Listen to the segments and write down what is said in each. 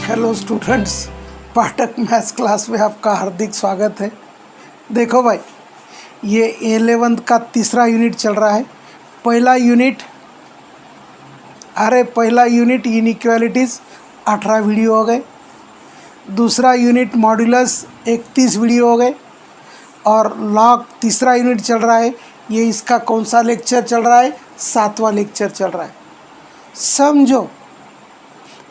Hello students, पाठक maths class में आपका हार्दिक स्वागत है। देखो भाई, ये 11th का तीसरा यूनिट चल रहा है। पहला यूनिट इनइक्वालिटीज़ 18 वीडियो हो गए। दूसरा यूनिट मॉड्यूलस 31 वीडियो हो गए। और लॉग तीसरा यूनिट चल रहा है। ये इसका कौन सा लेक्चर चल रहा है? 7वां लेक्चर चल रहा है। समझो,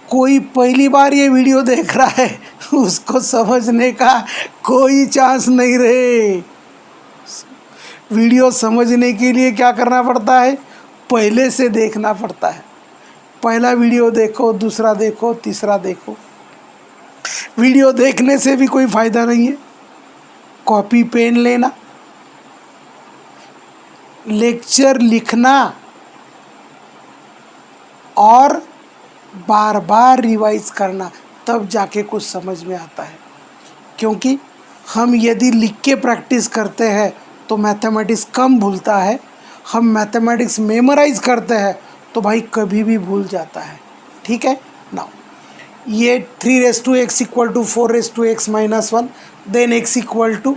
कोई पहली बार ये वीडियो देख रहा है उसको समझने का कोई चांस नहीं रहे। वीडियो समझने के लिए क्या करना पड़ता है? पहले से देखना पड़ता है। पहला वीडियो देखो, दूसरा देखो, तीसरा देखो। वीडियो देखने से भी कोई फ़ायदा नहीं है। कॉपी पेन लेना, लेक्चर लिखना और बार बार रिवाइज करना, तब जाके कुछ समझ में आता है। क्योंकि हम यदि लिख के प्रैक्टिस करते हैं तो मैथमेटिक्स कम भूलता है। हम मैथमेटिक्स मेमोराइज करते हैं तो भाई कभी भी भूल जाता है। ठीक है ना? ये 3x equal to 4x - 1, then x equal to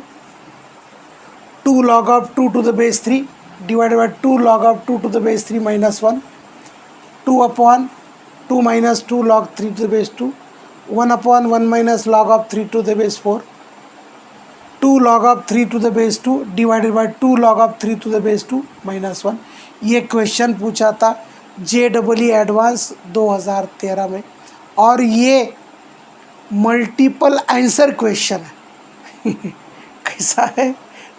2 log of 2 to the base 3 divided by 2 log of 2 to the base 3 - 1, 2 upon 2 minus 2 log 3 to the base 2, 1 upon 1 minus log of 3 to the base 4, 2 log of 3 to the base 2 divided by 2 log of 3 to the base 2 - 1। ये question पूछा था JEE advance 2013 में, और ये multiple answer question है। कैसा है?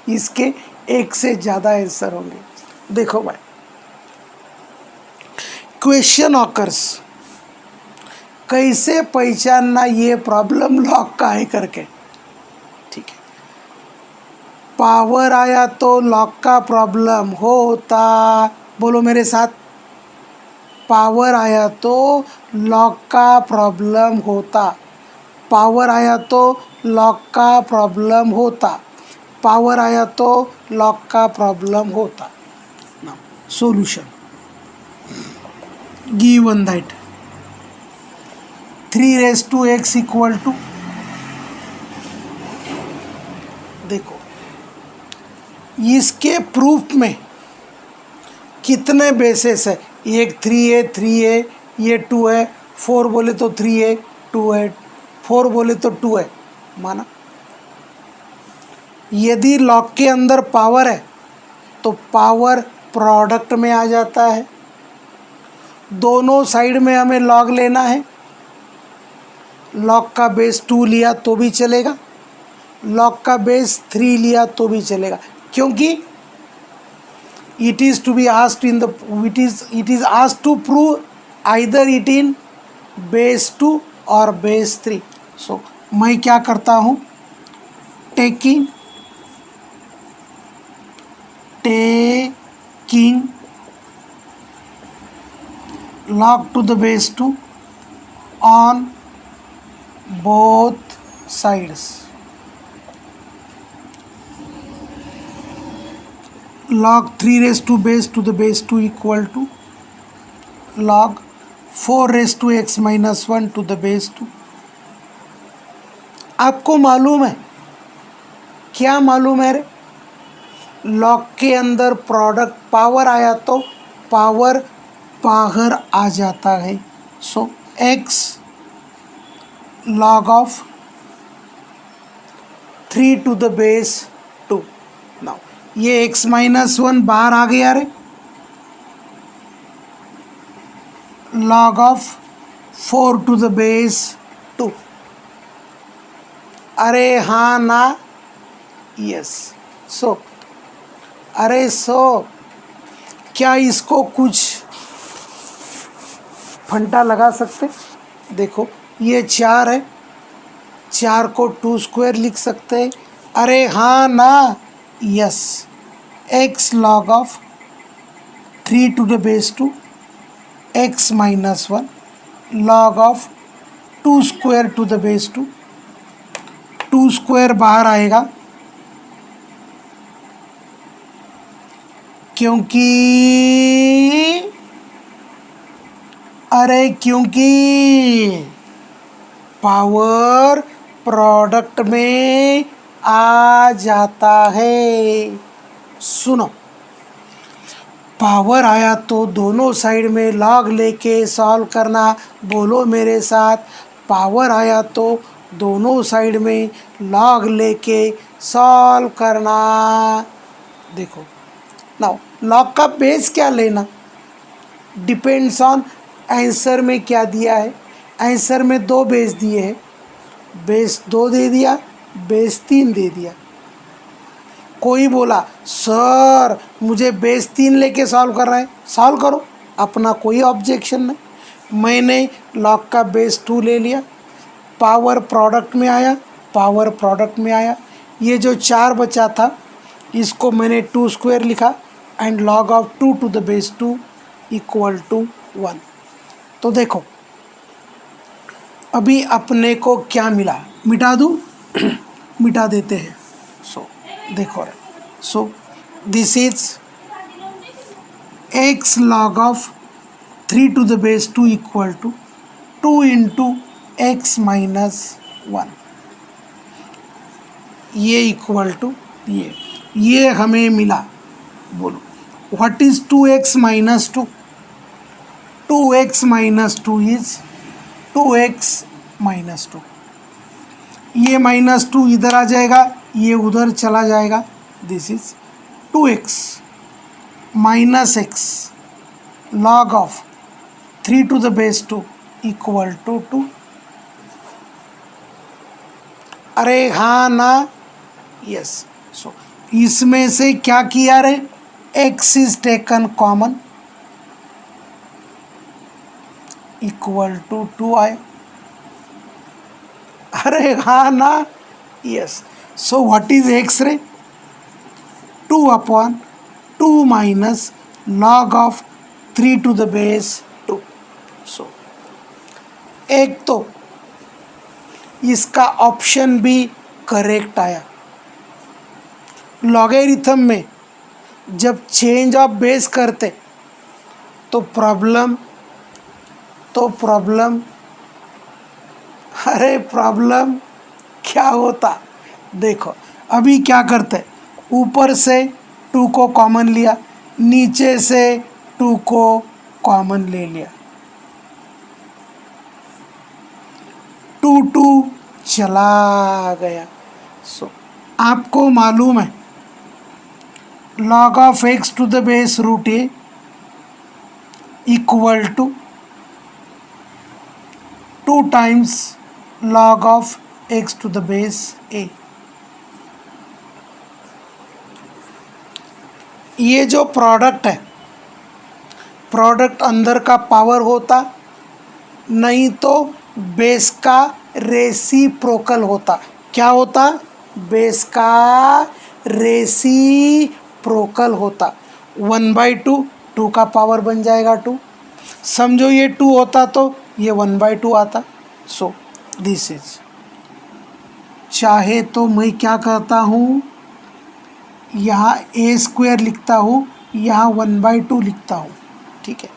इसके एक से ज़्यादा आंसर होंगे। देखो भाई, क्वेश्चन ऑकर्स, कैसे पहचानना ये प्रॉब्लम लॉग का है करके। ठीक है, पावर आया तो लॉग का प्रॉब्लम होता। बोलो मेरे साथ, पावर आया तो लॉग का प्रॉब्लम होता। पावर आया तो लॉग का प्रॉब्लम होता। पावर आया तो लॉग का प्रॉब्लम होता। Solution given that 3x equal to, देखो इसके प्रूफ में कितने बेसिस है? एक 3 है, ये 2 है, 4 बोले तो 3 है, 2 है, 4 बोले तो 2 है, माना। यदि लॉग के अंदर पावर है तो पावर प्रोडक्ट में आ जाता है। दोनों साइड में हमें लॉग लेना है। लॉग का बेस 2 लिया तो भी चलेगा, लॉग का बेस 3 लिया तो भी चलेगा, क्योंकि it is asked to prove either it in base 2 और base 3। सो मैं क्या करता हूँ? taking log to the base 2 on both sides, log 3 raised to base to the base 2 equal to log 4 raised to x - 1 to the base 2। आपको मालूम है? क्या मालूम है रे? लॉग के अंदर प्रोडक्ट पावर आया तो पावर बाहर आ जाता है। सो x log of 3 to the base 2। Now ये x - 1 बाहर आ गया रे। log of 4 to the base 2। अरे हाँ ना? यस। सो क्या इसको कुछ फंटा लगा सकते? देखो ये 4 है, 4 को 2 स्क्वायर लिख सकते हैं। अरे हाँ ना? Yes. x log of 3 to the base 2 x - 1 log of 2 square to the base 2। 2 square बाहर आएगा क्योंकि पावर प्रोडक्ट में आ जाता है। सुनो, पावर आया तो दोनों साइड में लॉग लेके सॉल्व करना। बोलो मेरे साथ, पावर आया तो दोनों साइड में लॉग लेके सॉल्व करना। देखो नाउ, लॉग का बेस क्या लेना डिपेंड्स ऑन आंसर में क्या दिया है। आंसर में 2 बेस दिए हैं, बेस 2 दे दिया, बेस 3 दे दिया। कोई बोला सर मुझे बेस 3 लेके सॉल्व कर रहा है, सॉल्व करो, अपना कोई ऑब्जेक्शन नहीं। मैंने लॉग का बेस 2 ले लिया, पावर प्रोडक्ट में आया, पावर प्रोडक्ट में आया। ये जो 4 बचा था इसको मैंने 2 स्क्वायर लिखा and log of 2 to the base 2 equal to 1। तो देखो अभी अपने को क्या मिला, मिटा दूँ मिटा देते हैं। देखो so this is x log of 3 to the base 2 equal to 2 into x minus 1, ये इक्वल टू ये हमें मिला। बोलो what is 2x minus 2? 2x minus 2 is 2x minus 2। ये माइनस 2 इधर आ जाएगा, ये उधर चला जाएगा। This is 2x minus x log of 3 to the base 2 equal to 2। अरे हाँ ना, यस। सो इसमें से क्या किया रे, x is taken common equal to 2 आया। अरे हाँ ना, yes. So what is x रे, 2 upon 2 minus log of 3 to the base 2। So एक तो इसका ऑप्शन भी करेक्ट आया। लॉगरिथम में जब चेंज ऑफ बेस करते तो प्रॉब्लम अरे प्रॉब्लम क्या होता। देखो अभी क्या करते, ऊपर से 2 को कॉमन लिया, नीचे से 2 को कॉमन ले लिया, 2 चला गया। सो आपको मालूम है log of x to the base root a equal to 2 times log of x to the base a। ये जो प्रोडक्ट है, प्रोडक्ट अंदर का पावर होता, नहीं तो बेस का रेसिप्रोकल होता। क्या होता, बेस का रेसिप्रोकल होता। 1/2 2 का पावर बन जाएगा 2। समझो ये 2 होता तो ये 1/2 आता। सो दिस इज, चाहे तो मैं क्या करता हूँ, यहाँ a स्क्वायर लिखता हूँ, यहाँ 1/2 लिखता हूँ, ठीक है।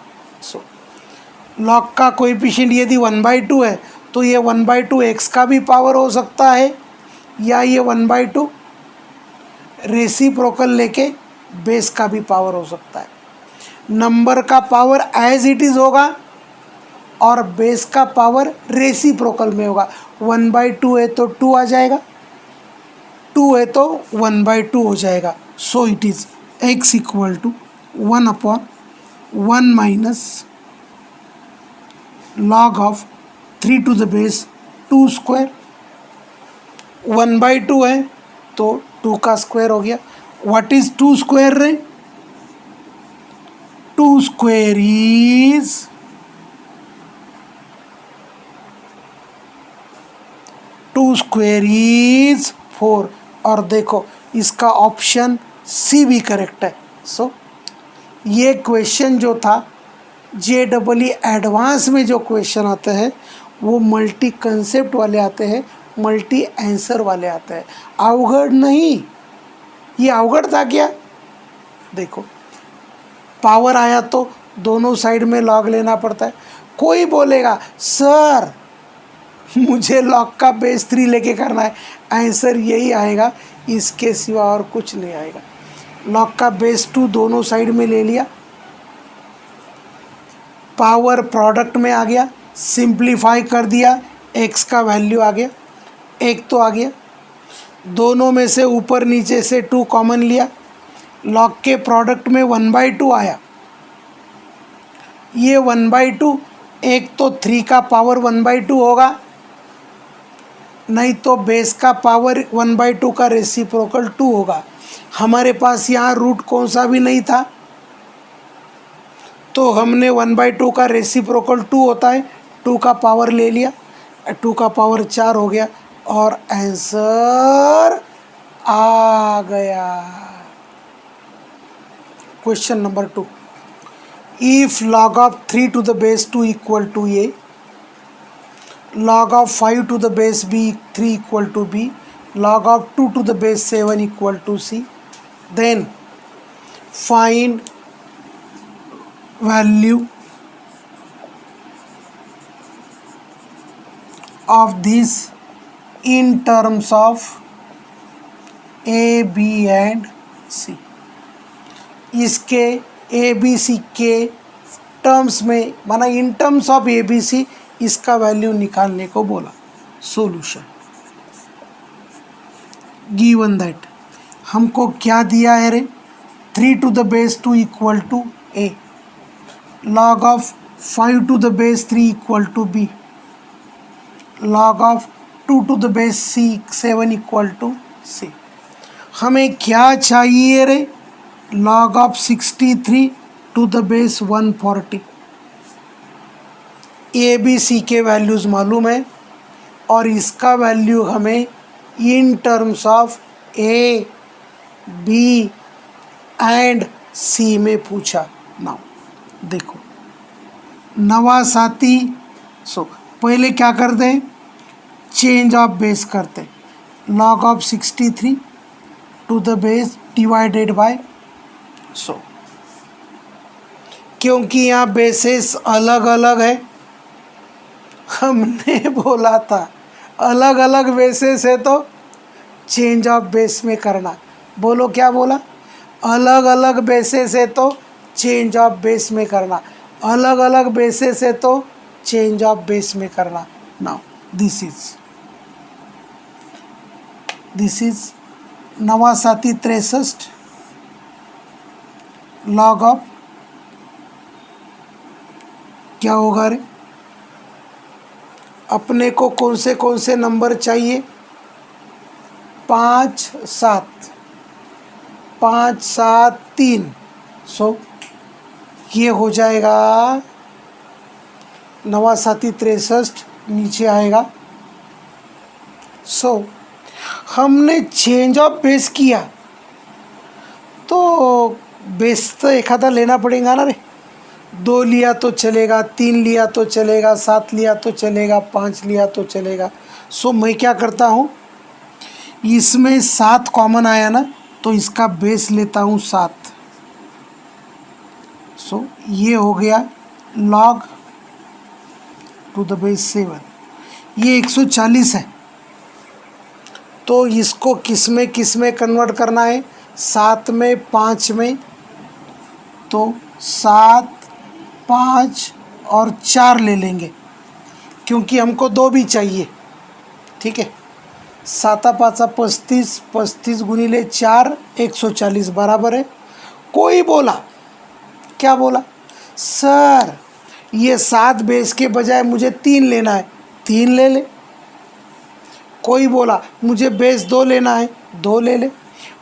सो लॉग का कोएफिशिएंट यदि 1/2 है तो ये 1/2 x का भी पावर हो सकता है, या ये 1/2 रेसिप्रोकल लेके बेस का भी पावर हो सकता है। नंबर का पावर एज इट इज़ होगा और बेस का पावर रेसिप्रोकल में होगा। 1/2 है तो 2 आ जाएगा, 2 है तो 1/2 हो जाएगा। So it is x equal to 1 upon 1 minus log of 3 to the base 2 square. 1/2 है तो 2 का स्क्वायर हो गया। व्हाट इज 2 स्क्वायर रे, 2 स्क्वायर इज 2 स्क्वायर इज 4। और देखो इसका ऑप्शन सी भी करेक्ट है। सो ये क्वेश्चन जो था JEE एडवांस में जो क्वेश्चन आते हैं वो मल्टी कंसेप्ट वाले आते हैं, मल्टी आंसर वाले आते हैं, अवगढ़ नहीं। ये अवगढ़ था क्या, देखो पावर आया तो दोनों साइड में लॉग लेना पड़ता है। कोई बोलेगा सर मुझे लॉग का बेस 3 लेके करना है, आंसर यही आएगा, इसके सिवा और कुछ नहीं आएगा। लॉग का बेस 2 दोनों साइड में ले लिया, पावर प्रोडक्ट में आ गया, सिंप्लीफाई कर दिया, x का वैल्यू आ गया, एक तो आ गया, दोनों में से ऊपर नीचे से 2 कॉमन लिया, लॉग के प्रोडक्ट में 1/2 आया, ये 1/2, एक तो 3 का पावर 1/2 होगा, नहीं तो बेस का पावर 1/2 का रेसिप्रोकल 2 होगा। हमारे पास यहाँ रूट कौन सा भी नहीं था, तो हमने 1/2 का रेसिप्रोकल 2 होता है, 2 का पावर ले लिया, 2 का पावर 4 हो गया और आंसर आ गया। Question number 2, if log of 3 to the base 2 equal to a, log of 5 to the base b 3 equal to b, log of 2 to the base 7 equal to c, then find value of this in terms of a b and c। इसके ए B C के terms में, माना in terms of A B C, इसका value निकालने को बोला। Solution given that, हमको क्या दिया है रे, 3 to the base 2 equal to a, log of 5 to the base 3 equal to b, log of 2 to the base 7 equal to c। हमें क्या चाहिए रे, log of 63 to the base 140। A B C के वैल्यूज़ मालूम है और इसका value हमें in terms of A B and C में पूछा। नाउ देखो नवा साथी, सो पहले क्या करते हैं, चेंज ऑफ बेस करते हैं, log of 63 to the base divided by, so क्योंकि यहाँ बेसेस अलग अलग है, हमने बोला था अलग अलग बेसेस है तो चेंज ऑफ बेस में करना। बोलो क्या बोला, अलग अलग बेसेस है तो चेंज ऑफ बेस में करना, अलग अलग बेसेस है तो चेंज ऑफ बेस में करना। नाउ दिस इज नवा साथी 63 लॉग ऑफ, क्या होगा रे, अपने को कौन से नंबर चाहिए, 5 7 5 7 3, सो ये हो जाएगा नवा साथी 63 नीचे आएगा। सो हमने चेंज ऑफ बेस किया तो बेस तो एक आधा लेना पड़ेगा ना रे, 2 लिया तो चलेगा, 3 लिया तो चलेगा, 7 लिया तो चलेगा, 5 लिया तो चलेगा। सो मैं क्या करता हूँ, इसमें 7 कॉमन आया ना तो इसका बेस लेता हूँ 7। सो ये हो गया log टू द बेस 7, ये 140 है तो इसको किस में कन्वर्ट करना है, 7 में 5 में, तो 7 5 और 4 ले लेंगे क्योंकि हमको 2 भी चाहिए, ठीक है। 7 5 35, 35 गुणिले 4 140 बराबर है। कोई बोला, क्या बोला, सर ये 7 बेस के बजाय मुझे 3 लेना है, 3 ले ले। कोई बोला मुझे बेस 2 लेना है, 2 ले ले।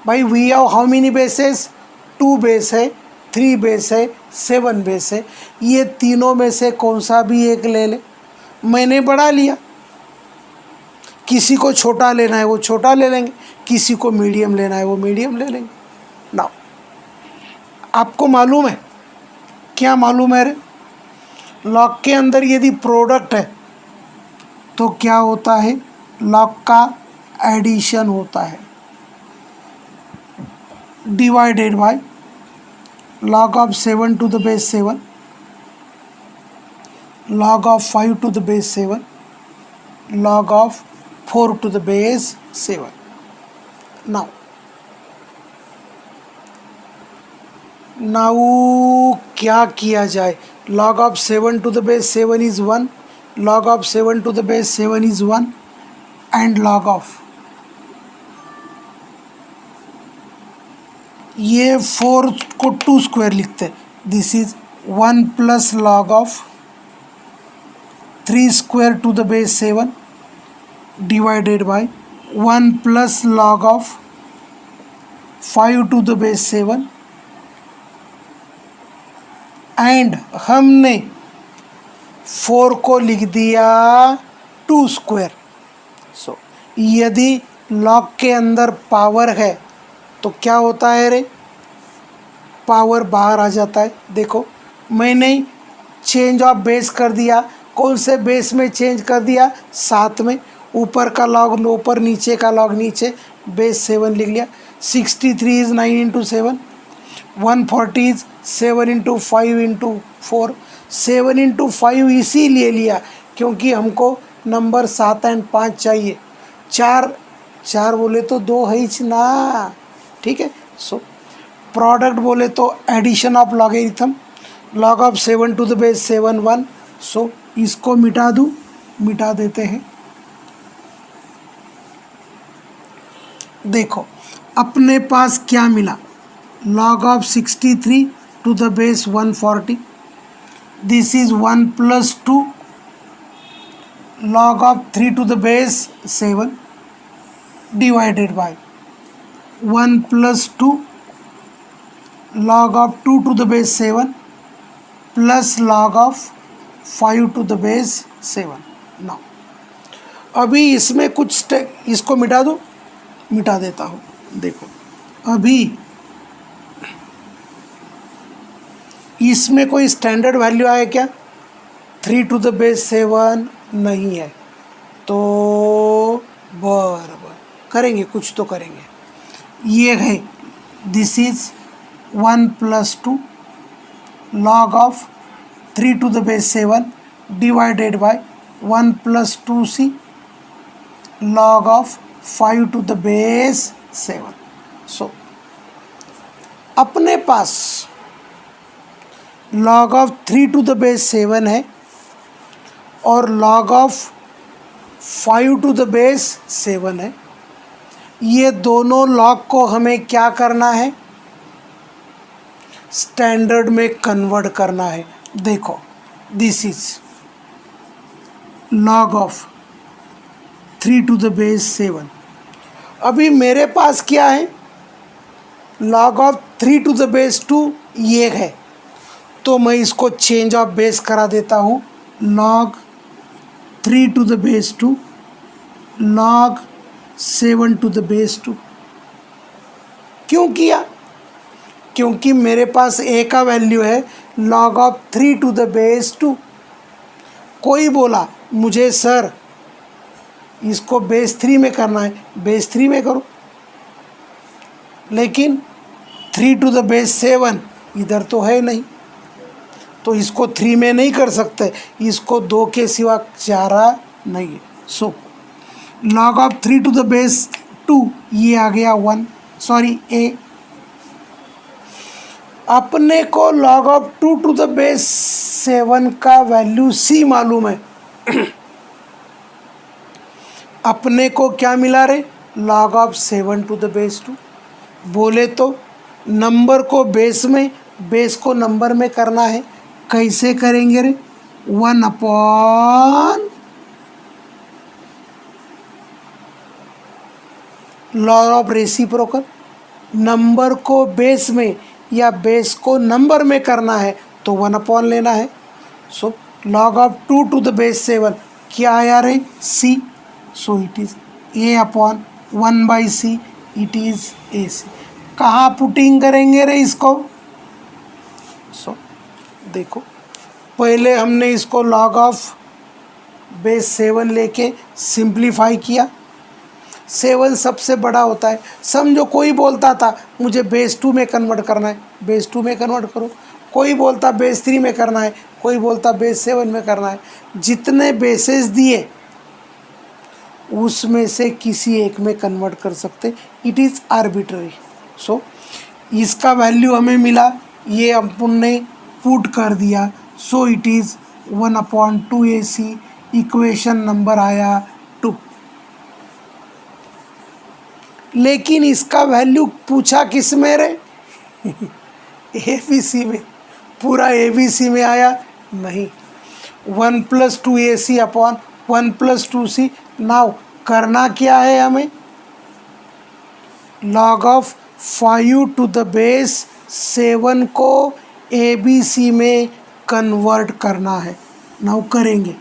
भाई we have how many bases, 2 base है, 3 बेस है, 7 बेस है, ये तीनों में से कौन सा भी एक ले ले। मैंने बड़ा लिया, किसी को छोटा लेना है वो छोटा ले लेंगे, किसी को मीडियम लेना है वो मीडियम ले लेंगे। नाउ आपको मालूम है, क्या मालूम है रे, लॉग के अंदर यदि प्रोडक्ट है तो क्या होता है, लॉग का एडिशन होता है divided by log of 7 to the base 7, log of 5 to the base 7, log of 4 to the base 7. now क्या किया जाए? log of 7 to the base 7 is 1, log of 7 to the base 7 is 1, and log of ये 4 को 2 square लिखते हैं. This is 1 plus log of 3 square to the base 7 divided by 1 plus log of 5 to the base 7, and हमने 4 को लिख दिया 2 square. सो यदि log के अंदर पावर है तो क्या होता है रे? पावर बाहर आ जाता है. देखो मैंने चेंज ऑफ बेस कर दिया. कौन से बेस में चेंज कर दिया? 7 में. ऊपर का लॉग ऊपर, नीचे का लॉग नीचे, बेस 7 लिख लिया. 63 is 9 into 7, 140 is 7 into 5 into 4. 7 into 5 इसीलिए लिया क्योंकि हमको नंबर 7 एंड 5 चाहिए. 4 बोले तो 2 है ही ना. ठीक है. सो प्रोडक्ट बोले तो addition of logarithm. log of 7 to the base 7 1. So इसको मिटा दूँ, मिटा देते हैं. देखो अपने पास क्या मिला? log of 63 to the base 140. This is 1 plus 2 log of 3 to the base 7 divided by 1 plus 2 log of 2 to the base 7 plus log of 5 to the base 7. Now अभी इसमें कुछ इसको मिटा दो, मिटा देता हूँ. देखो अभी इसमें कोई स्टैंडर्ड वैल्यू आया क्या? 3 टू द बेस 7 नहीं है. तो बराबर करेंगे, कुछ तो करेंगे. ये है, this is 1 plus 2 log of 3 to the base 7 divided by 1 plus 2c log of 5 to the base 7. So अपने पास log of 3 to the base 7 है और log of 5 to the base 7 है. ये दोनों log को हमें क्या करना है? स्टैंडर्ड में कन्वर्ट करना है. देखो this is log of 3 to the base 7. अभी मेरे पास क्या है? log of 3 to the base 2 ये है. तो मैं इसको चेंज ऑफ बेस करा देता हूँ. log 3 to the base 2 log 7 to the base 2. क्यों किया? क्योंकि मेरे पास a का वैल्यू है log of 3 to the base 2. कोई बोला मुझे सर इसको बेस 3 में करना है, बेस 3 में करो. लेकिन 3 टू द बेस 7 इधर तो है नहीं, तो इसको 3 में नहीं कर सकते. इसको 2 के सिवा चारा नहीं है. So log of 3 to the base 2 ये आ गया 1, सॉरी a. अपने को log of 2 to the base 7 का वैल्यू c मालूम है. अपने को क्या मिला रे? log of 7 to the base 2. बोले तो नंबर को बेस में, बेस को नंबर में करना है. कैसे करेंगे रे? 1 upon law of reciprocal. Number को बेस में या बेस को नंबर में करना है तो 1 अपॉन लेना है. So log of 2 to the base 7 क्या आया रे? c. So it is a upon 1 by c. It is ac. कहाँ पुटिंग करेंगे रे इसको? सो देखो पहले हमने इसको log ऑफ बेस 7 लेके सिंप्लीफाई किया. 7 सबसे बड़ा होता है. समझो कोई बोलता था मुझे बेस 2 में कन्वर्ट करना है, बेस 2 में कन्वर्ट करो. कोई बोलता बेस 3 में करना है, कोई बोलता बेस 7 में करना है. जितने बेसेस दिए उसमें से किसी एक में कन्वर्ट कर सकते, इट इज़ आर्बिट्ररी। सो इसका वैल्यू हमें मिला, ये अपन ने पुट कर दिया, सो it is 1/2AC, equation number आया 2। लेकिन इसका वैल्यू पूछा किस में रे? ABC में। पूरा ABC में आया नहीं। 1+2AC upon 1+2C। नाउ करना क्या है हमें? log ऑफ 5⁴ को ABC में कन्वर्ट करना है। नाउ करेंगे।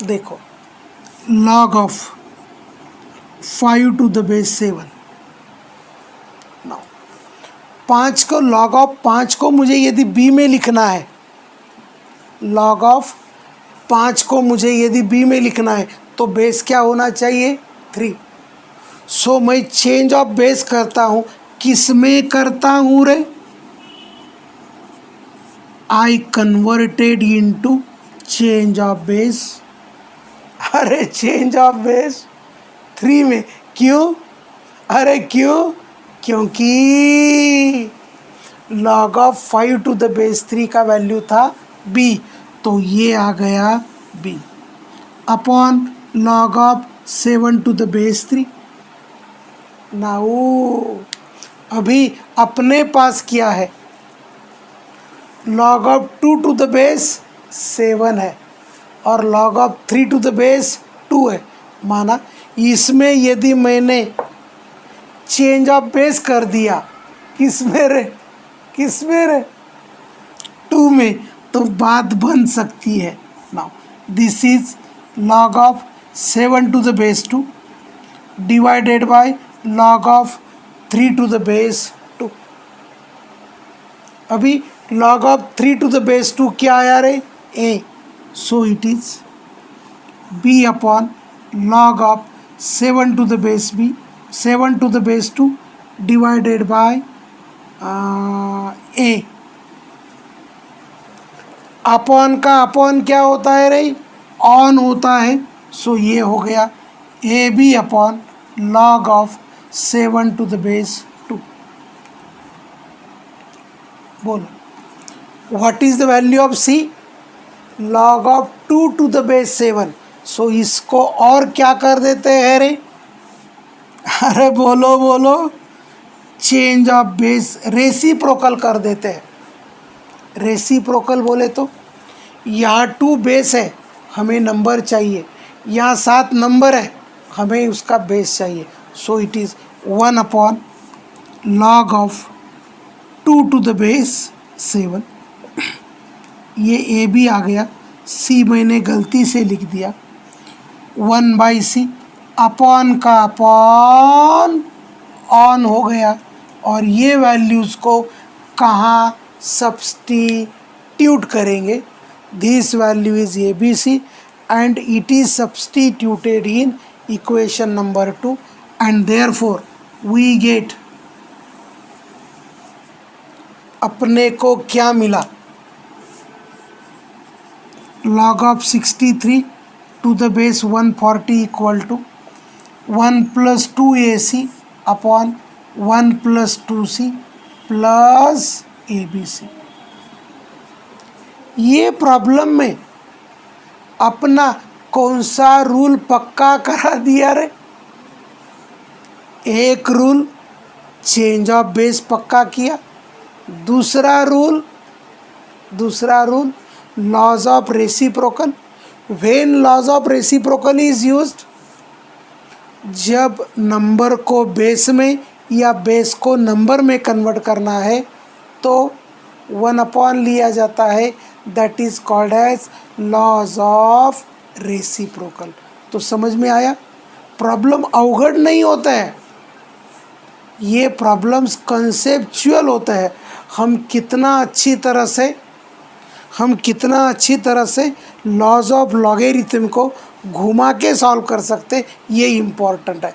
देखो, log ऑफ 5⁴ नाउ 5 को log ऑफ 5 को मुझे यदि B में लिखना है, log ऑफ 5 को मुझे यदि B में लिखना है तो बेस क्या होना चाहिए? 3। सो मैं चेंज ऑफ बेस करता हूँ, किस में करता हूँ रे? I converted into change of base. अरे चेंज ऑफ बेस 3 में। क्यों? अरे क्यों? क्योंकि log ऑफ 5⁴ का वैल्यू था B, तो ये आ गया B upon log of 7⁴। Now अभी अपने पास क्या है? log ऑफ 2⁴ है और log ऑफ 3⁴ है। माना इसमें यदि मैंने चेंज ऑफ बेस कर दिया, किस में रे? किस में रे? 2 में, तो बात बन सकती है। Now this is log of 7⁴ divided by log of 3⁴। अभी log ऑफ 3⁴ क्या आया रे? A, so it is B upon log of 7⁵ divided by A। Upon का अपॉन क्या होता है रे? ऑन होता है। सो ये हो गया AB अपॉन log ऑफ 7⁵। बोलो, what is the value of C? log of 2⁵। सो इसको और क्या कर देते हैं रे? अरे बोलो बोलो, चेंज ऑफ बेस रेसिप्रोकल कर देते हैं। रेसिप्रोकल बोले तो यहाँ 2 बेस है, हमें नंबर चाहिए, यहाँ 7 नंबर है, हमें उसका बेस चाहिए। सो it is 1 upon log of 2⁵। ये AB आ गया, C मैंने गलती से लिख दिया, 1/C अपॉन का अपॉन ऑन हो गया। और ये वैल्यूज़ को कहाँ सब्सटीट्यूट करेंगे? This value is ABC and it is substituted in equation number 2 and therefore we get, अपने को क्या मिला? log of 63 to the base 140 equal to 1+2AC upon 1+2C plus ABC। ये प्रॉब्लम में अपना कौन सा रूल पक्का करा दिया रे? एक रूल चेंज ऑफ बेस पक्का किया, दूसरा rule laws of reciprocal. When laws of reciprocal is used, जब नंबर को बेस में या बेस को नंबर में कन्वर्ट करना है तो 1 अपॉन लिया जाता है, that is called as laws of reciprocal. तो समझ में आया? प्रॉब्लम अवघड़ नहीं होता है, ये प्रॉब्लम्स कंसेप्चुअल होता है। हम कितना अच्छी तरह से लॉज ऑफ लॉगरिथम को घुमा के सॉल्व कर सकते, ये इम्पॉर्टेंट है।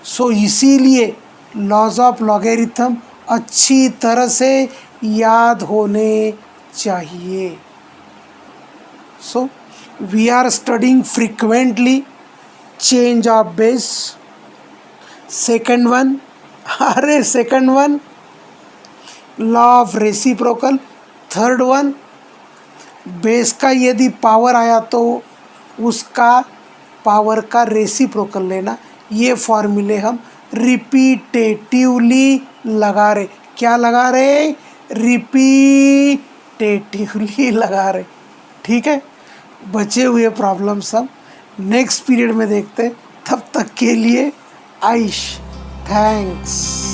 सो इसीलिए लॉज ऑफ लॉगरिथम अच्छी तरह से याद होने चाहिए। So we are studying frequently change of base. Second one, अरे second one, law of reciprocal. Third one, base का यदि पावर आया तो उसका पावर का रेसिप्रोकल लेना। ये फॉर्मूले हम रिपीटेटिवली लगा रहे। क्या लगा रहे? रिपीटेटिवली लगा रहे। ठीक है, बचे हुए प्रॉब्लम्स हम नेक्स्ट पीरियड में देखते हैं। तब तक के लिए आइश, थैंक्स।